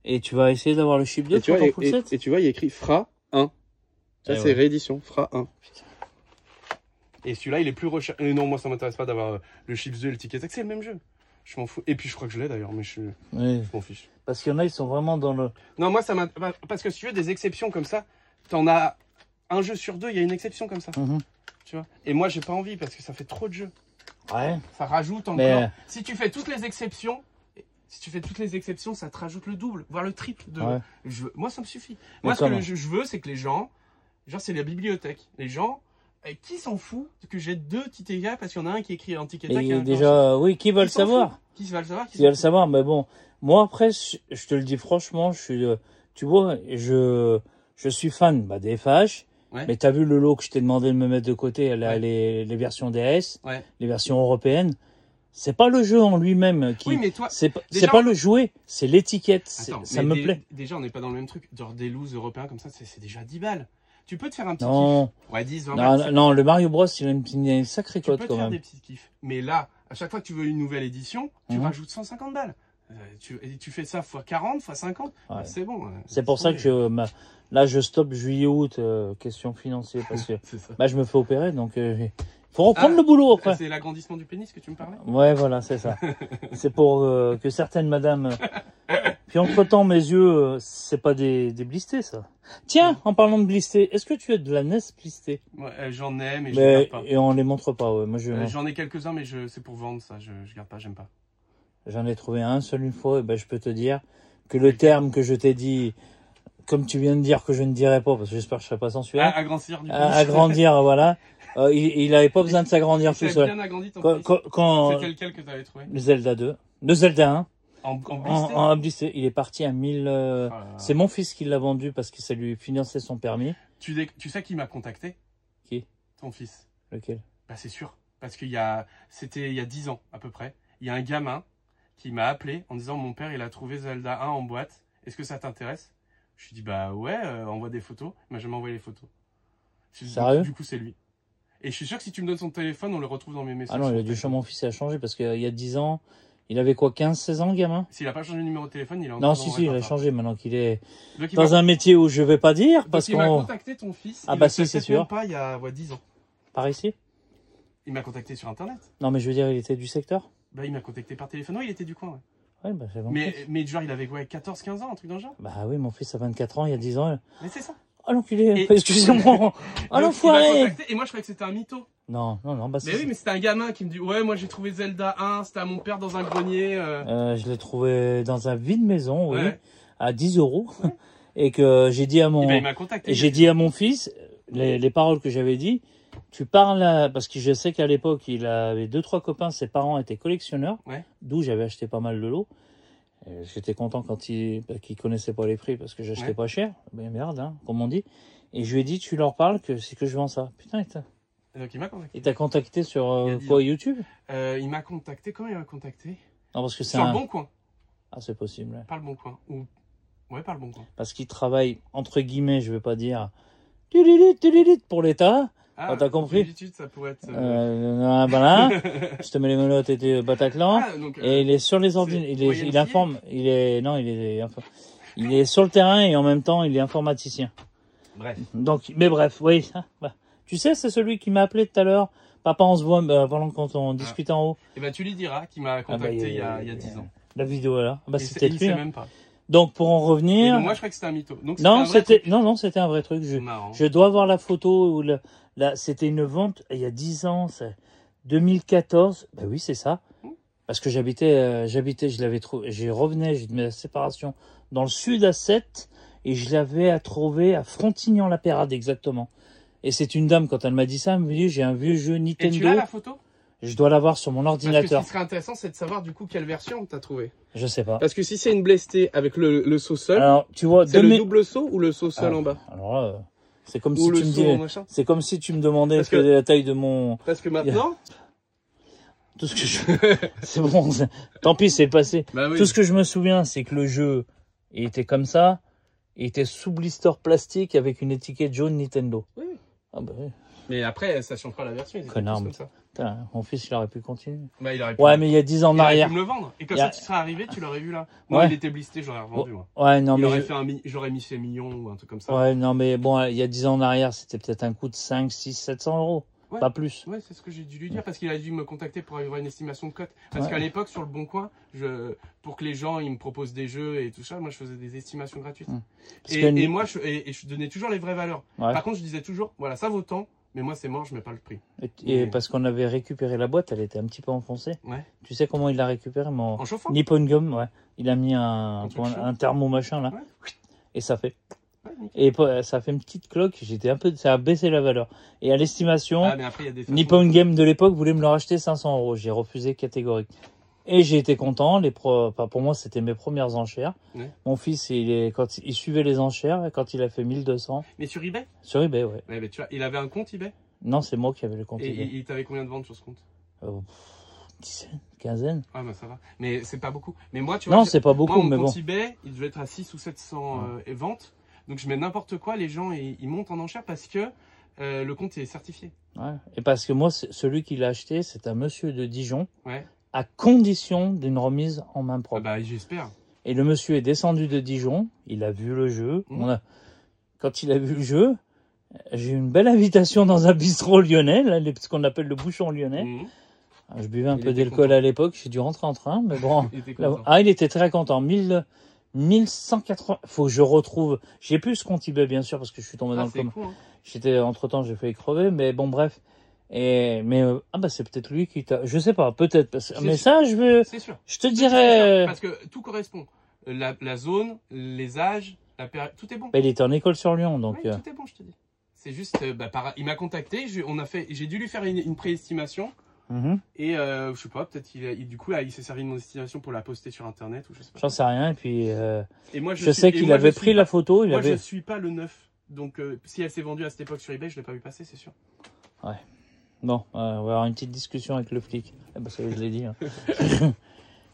Et tu vas essayer d'avoir le chip 2 pour ton full set? Et tu vois, il y a écrit FRA 1. Ça, c'est réédition, FRA 1. Putain. Et celui-là, il est plus recherché. Non, moi, ça m'intéresse pas d'avoir le Chips 2 et le Tic Tac. C'est le même jeu. Je m'en fous. Et puis, je crois que je l'ai d'ailleurs, mais je m'en fiche. Parce qu'il y en a, ils sont vraiment dans le... Non, moi, ça m'intéresse. Parce que si tu veux des exceptions comme ça, t'en as un jeu sur 2, il y a une exception comme ça. Tu vois. Et moi, j'ai pas envie parce que ça fait trop de jeux. Ouais. Ça rajoute encore. Si tu fais toutes les exceptions... ça te rajoute le double, voire le triple. Moi, ça me suffit. Moi, ce que je veux, c'est que les gens... Genre, c'est la bibliothèque. Les gens, qui s'en fout que j'ai 2 Tic Tac parce qu'il y en a un qui est écrit en Tic Tac et un déjà, oui, qui va le savoir? Qui va le savoir? Qui va le savoir, mais bon. Moi, après, je te le dis franchement, tu vois, je suis fan des FH. Ouais. Mais t'as vu le lot que je t'ai demandé de me mettre de côté, là, les versions DS, les versions européennes. C'est pas le jeu en lui-même qui. Oui, mais toi, c'est pas le jouet, c'est l'étiquette. Ça me plaît. Déjà, on n'est pas dans le même truc. Genre des looses européens comme ça, c'est déjà 10 balles. Tu peux te faire un petit kiff. Ouais, 10, 20 balles. Non, le Mario Bros, il a une sacrée cote quand même. Tu peux te faire des petits kiffs. Mais là, à chaque fois que tu veux une nouvelle édition, tu rajoutes 150 balles. Tu fais ça x 40, x 50, c'est bon. C'est pour ça que là, je stoppe juillet-août, question financière, parce que je me fais opérer, donc Faut reprendre le boulot après. C'est l'agrandissement du pénis que tu me parlais? Ouais, voilà, c'est ça. C'est pour que certaines madames... Puis entre-temps, mes yeux, c'est pas des blisters, ça. Tiens, en parlant de blisters, est-ce que tu as de la NES blistée? Ouais, j'en ai, mais je les garde pas. Et on les montre pas, ouais. Moi, j'en ai quelques-uns, mais c'est pour vendre, ça. Je garde pas, j'aime pas. J'en ai trouvé un seul une fois, et ben je peux te dire que le terme que je t'ai dit, comme tu viens de dire que je ne dirais pas, parce que j'espère que je serai pas censuré. Agrandir, du coup. Agrandir, voilà. Il avait pas besoin de s'agrandir tout seul. Bien agrandi ton fils. C'était lequel que tu avais trouvé? Le Zelda 2. Le Zelda 1. En blissé. Il est parti à 1000... C'est mon fils qui l'a vendu parce que ça lui finançait son permis. Tu sais qui m'a contacté? Qui? Ton fils. Lequel? Bah c'est sûr. Parce c'était il y a 10 ans à peu près. Il y a un gamin qui m'a appelé en disant mon père il a trouvé Zelda 1 en boîte. Est-ce que ça t'intéresse? Je lui ai dit bah ouais, envoie des photos. Il m'a jamais envoyé les photos. Sérieux? Du coup c'est lui. Et je suis sûr que si tu me donnes son téléphone, on le retrouve dans mes messages. Ah non, il a dû changer. Mon fils a changé parce qu'il y a 10 ans, il avait quoi, 15-16 ans, le gamin? S'il a pas changé de numéro de téléphone, il est encore non, si, il a changé maintenant qu'il est dans un métier où je vais pas dire parce qu'il m'a contacté ton fils. Ah bah si, c'est sûr. Même pas il y a 10 ans. Par ici? Il m'a contacté sur internet. Non, mais je veux dire, il était du secteur? Bah il m'a contacté par téléphone. Oui, il était du coin, ouais. Ouais, bah c'est bon. Mais genre, il avait quoi, 14-15 ans, un truc dans le genre? Bah oui, mon fils a 24 ans, il y a 10 ans. Mais c'est ça. Ah l'enculé, excusez-moi. Ah l'enfoiré. Et moi je croyais que c'était un mytho. Non, bah mais oui, mais c'était un gamin qui me dit ouais, moi j'ai trouvé Zelda 1, c'était à mon père dans un grenier. Je l'ai trouvé dans un vide maison, oui, à 10 €. Ouais. Et que j'ai dit à mon... ben, il m'a contacté. Et j'ai dit à mon fils, les paroles que j'avais dit, tu parles parce que je sais qu'à l'époque, il avait 2-3 copains, ses parents étaient collectionneurs, d'où j'avais acheté pas mal de lots. J'étais content quand qu'ils connaissaient pas les prix parce que j'achetais pas cher. Ben merde, hein, comme on dit. Et je lui ai dit, tu leur parles que c'est que je vends ça. Putain, donc il m'a contacté. Il t'a contacté sur quoi, YouTube? Il m'a contacté, comment il m'a contacté? Non, parce que c'est sur le Bon Coin. Ah, c'est possible. Ouais. Pas le Bon Coin. Ouais, pas le Bon Coin. Parce qu'il travaille, entre guillemets, je vais pas dire, pour l'État. Ah, t'as compris? Ça pourrait être... voilà. Je te mets les menottes et du Bataclan. Et il est sur les ordinateurs. Il informe. Il est sur le terrain et en même temps, il est informaticien. Bref. Donc, mais bref, oui. Bah. Tu sais, c'est celui qui m'a appelé tout à l'heure. Papa, on se voit pendant quand on discute en haut. Et ben, tu lui diras qu'il m'a contacté il y a 10 ans. La vidéo est là. Bah, c'était lui. Il sait même pas. Donc, pour en revenir. Et moi, je crois que c'était un mytho. Donc, non, c'était un vrai truc. Je dois avoir la photo où c'était une vente il y a 10 ans, c'est 2014. Ben oui, c'est ça. Parce que j'habitais, je l'avais trouvé, j'ai de ma séparation dans le sud à 7 et je l'avais trouvé à Frontignan-la-Pérade exactement. Et c'est une dame, quand elle m'a dit ça, elle me dit, j'ai un vieux jeu Nintendo. Et tu as la photo? Je dois l'avoir sur mon ordinateur. Parce que ce qui serait intéressant, c'est de savoir du coup quelle version t'as trouvé. Je sais pas. Parce que si c'est une blestée avec le saut seul, alors, tu vois, c'est le double saut ou le saut seul en bas? Alors là, c'est comme si tu me disais, c'est comme si tu me demandais la taille de mon... Parce que maintenant... Tout ce que c'est bon, tant pis, c'est passé. Bah oui. Tout ce que je me souviens, c'est que le jeu, il était comme ça, il était sous blister plastique avec une étiquette jaune Nintendo. Oui. Ah bah oui. Mais après, ça change pas la version. Connard. Comme ça. Putain, mon fils, il aurait pu continuer. Bah, il aurait pu. Ouais, mais il y a 10 ans en arrière. Il aurait pu me le vendre. Et quand ça tu serais arrivé, tu l'aurais vu là. Moi, il était blisté, j'aurais revendu. Moi. Ouais, non, mais. J'aurais mis ses millions ou un truc comme ça. Ouais, non, mais bon, il y a 10 ans en arrière, c'était peut-être un coût de 5, 6, 700 €. Ouais. Pas plus. Ouais, c'est ce que j'ai dû lui dire parce qu'il a dû me contacter pour avoir une estimation de cote. Parce qu'à l'époque, sur le Bon Coin, pour que les gens ils me proposent des jeux et tout ça, moi je faisais des estimations gratuites. Et moi, je donnais toujours les vraies valeurs. Ouais. Par contre, je disais toujours, voilà, ça vaut tant, mais moi c'est mort, je mets pas le prix. Et parce qu'on avait récupéré la boîte, elle était un petit peu enfoncée. Ouais. Tu sais comment il l'a récupéré? En chauffant. Nippon Gum, ouais. Il a mis un thermo machin là. Ouais. Et ça fait. Et ça fait une petite cloque, ça a baissé la valeur. Et à l'estimation, Nippon Game de l'époque voulait me le racheter 500 €. J'ai refusé catégorique. Et j'ai été content. Pour moi, c'était mes premières enchères. Ouais. Mon fils, quand il suivait les enchères, quand il a fait 1200. Mais sur eBay? Sur eBay, ouais. Mais tu vois, il avait un compte eBay? Non, c'est moi qui avais le compte eBay. Et il t'avait combien de ventes sur ce compte? Dizaine, quinzaine. Ah bah ça va. Mais c'est pas beaucoup. Mais moi, tu vois. Non, c'est pas beaucoup, mon mais compte eBay, il devait être à 600 ou 700 ventes. Donc je mets n'importe quoi, les gens ils montent en enchère parce que le compte est certifié. Ouais. Et parce que moi, celui qui l'a acheté, c'est un monsieur de Dijon, à condition d'une remise en main propre. Ah bah j'espère. Et le monsieur est descendu de Dijon, il a vu le jeu. Quand il a vu le jeu, J'ai eu une belle invitation dans un bistrot lyonnais, là, ce qu'on appelle le bouchon lyonnais. Je buvais un peu d'alcool à l'époque, j'ai dû rentrer en train, mais bon. Il était très content. 1180. Faut que je retrouve. J'ai plus ce compte eBay, bien sûr, parce que je suis tombé dans le coma. Cool, hein. J'étais, entre-temps, j'ai failli crever, mais bon, bref. C'est peut-être lui qui t'a. Je sais pas, peut-être. Mais ça, je vais. C'est sûr. Je te dirais. Parce que tout correspond. La zone, les âges, la période, tout est bon. Il était en école sur Lyon, donc. Ouais, tout est bon, je te dis. C'est juste, il m'a contacté, j'ai dû lui faire une préestimation. Et je sais pas, peut-être du coup il s'est servi de mon estimation pour la poster sur internet ou je sais pas. J'en sais rien. Et puis et moi, je sais qu'il avait pris la photo. Moi je suis pas le neuf, donc si elle s'est vendue à cette époque sur eBay, je l'ai pas vu passer, c'est sûr. Ouais. Bon, on va avoir une petite discussion avec le flic. Ça, je l'ai dit. Hein.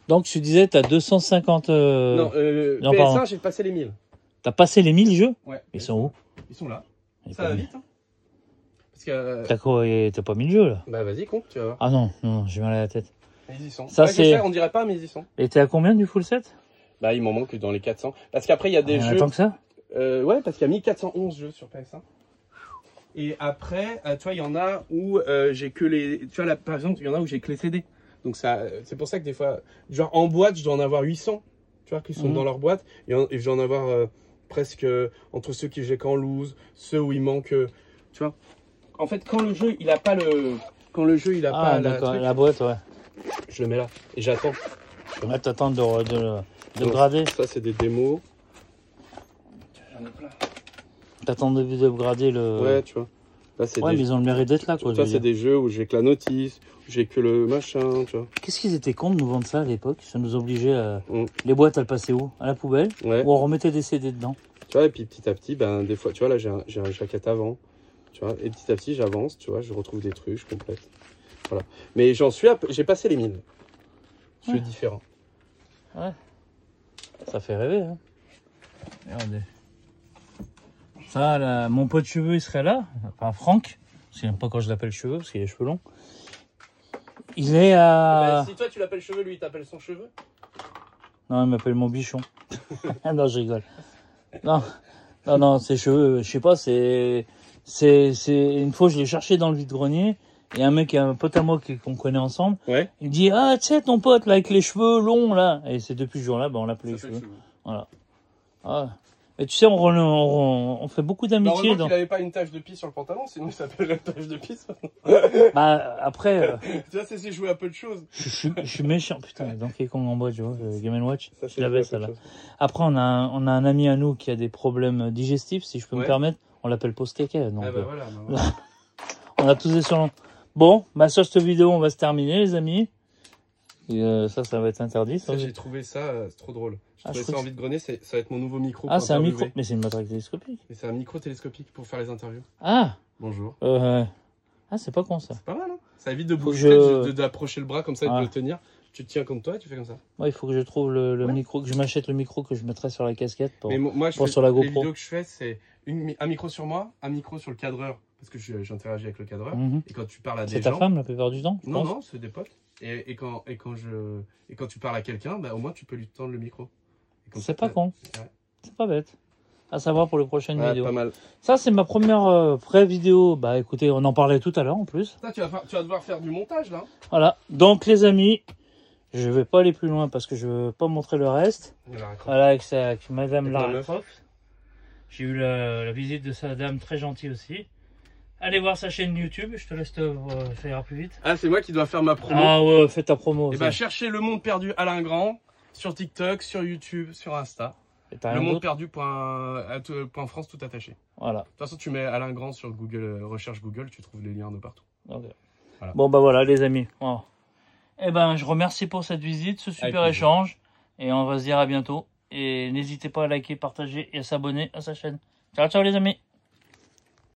Donc tu disais t'as 250. Non, PS1 j'ai passé les 1000. T'as passé les 1000 jeux? Ouais. Ils sont où? Ils sont là. Ça va vite. Hein. Parce que. T'as quoi? T'as pas 1000 jeux là? Bah vas-y, compte, tu vas voir. Ah non, j'ai mal à la tête. Mais ils y sont. Ça c'est. On dirait pas, mais ils y sont. Et t'es à combien du full set? Bah il m'en manque dans les 400. Parce qu'après il y a des jeux. Tant que ça? Ouais, parce qu'il y a 1411 jeux sur PS1. Et après, tu vois, il y en a où j'ai que les. Tu vois, là, par exemple, il y en a où j'ai que les CD. Donc ça, c'est pour ça que des fois, genre en boîte, je dois en avoir 800. Tu vois, qui sont dans leur boîte. Et je dois en avoir presque entre ceux que j'ai qu'en loose, ceux où il manque. Tu vois. En fait, quand le jeu, il a pas le. Quand le jeu, il a pas la boîte, ouais. Je le mets là. Et j'attends. Ouais, t'attends de grader. Ça, c'est des démos. J'en ai plein. T'attends de grader le. Ouais, tu vois. Là, ouais, mais ils ont le mérite d'être là, quoi. Ça, c'est des jeux où j'ai que la notice, où j'ai que le machin, tu vois. Qu'est-ce qu'ils étaient cons de nous vendre ça à l'époque? Ça nous obligeait à. Les boîtes, elles passaient où? À la poubelle? Ouais. Ou on remettait des CD dedans? Tu vois, et puis petit à petit, ben, des fois, tu vois, là, j'ai un jaquette avant. Tu vois, et petit à petit, j'avance, tu vois, je retrouve des trucs, je complète. Voilà. Mais j'ai passé les 1000. Je suis différent. Ouais. Ça fait rêver, hein. Regardez. Ça, là, mon pote cheveux, il serait là. Enfin, Franck. Je sais même pas quand je l'appelle cheveux, parce qu'il a les cheveux longs. Il est à... si toi, tu l'appelles cheveux, lui, il t'appelle son cheveu? Non, il m'appelle mon bichon. Non, je rigole. Non, ses cheveux, je sais pas, c'est... Une fois, je l'ai cherché dans le vide-grenier. Et un mec, un pote à moi qu'on connaît ensemble, il me dit, ah, tu sais, ton pote, là, avec les cheveux longs, là. Et c'est depuis ce jour-là, on l'appelle les cheveux. Voilà. Ah. Et tu sais, on fait beaucoup d'amitié. Il n'avait pas une tache de pisse sur le pantalon, sinon il s'appelle la tache de pisse. Après... tu vois, c'est jouer à peu de choses. Je suis méchant, putain, Donkey Kong en boîte, tu vois, Game & Watch. Ça, je l'avais, ça, là. Après, on a un ami à nous qui a des problèmes digestifs, si je peux me permettre. On l'appelle Posteke. Donc, voilà. On a tous des surnoms. Bon, sur cette vidéo, on va se terminer, les amis. Et, ça va être interdit. Ça, j'ai trouvé ça, c'est trop drôle. J'ai trouvé ça en vide-grenier, ça va être mon nouveau micro. Ah, c'est un micro, mais c'est une matraque télescopique. Mais c'est un micro télescopique pour faire les interviews. Ah. Bonjour. Ah, c'est pas con, ça. C'est pas mal, hein. Ça évite de bouger, d'approcher le bras comme ça et de le tenir. Tu te tiens comme toi et tu fais comme ça. Ouais, il faut que je trouve le micro, que je m'achète le micro que je mettrai sur la casquette pour, mais moi, sur la GoPro. Les vidéos que je fais, c'est un micro sur moi, un micro sur le cadreur, parce que j'interagis avec le cadreur. Et quand tu parles à des gens... C'est ta femme la plupart du temps? Non, c'est des potes. Et quand tu parles à quelqu'un, au moins tu peux lui tendre le micro. C'est pas con. Ouais. C'est pas bête. À savoir pour les prochaines vidéos. Pas mal. Ça, c'est ma première vraie vidéo. Bah écoutez, on en parlait tout à l'heure en plus. Ça, tu vas devoir faire du montage là. Voilà. Donc les amis, je vais pas aller plus loin parce que je veux pas montrer le reste. Voilà, avec Madame Lara Croft. J'ai eu la visite de sa dame très gentille aussi. Allez voir sa chaîne YouTube, je te laisse ça ira plus vite. Ah, c'est moi qui dois faire ma promo. Ah ouais, fais ta promo. Et cherchez Le Monde Perdu Alain Grand sur TikTok, sur YouTube, sur Insta. Le Monde Perdu .france tout attaché. Voilà. De toute façon, tu mets Alain Grand sur Google, recherche Google, tu trouves les liens de partout. Okay. Voilà. Bon, voilà les amis. Oh. Je remercie pour cette visite, ce super échange. Et on va se dire à bientôt. Et n'hésitez pas à liker, partager et à s'abonner à sa chaîne. Ciao, ciao les amis.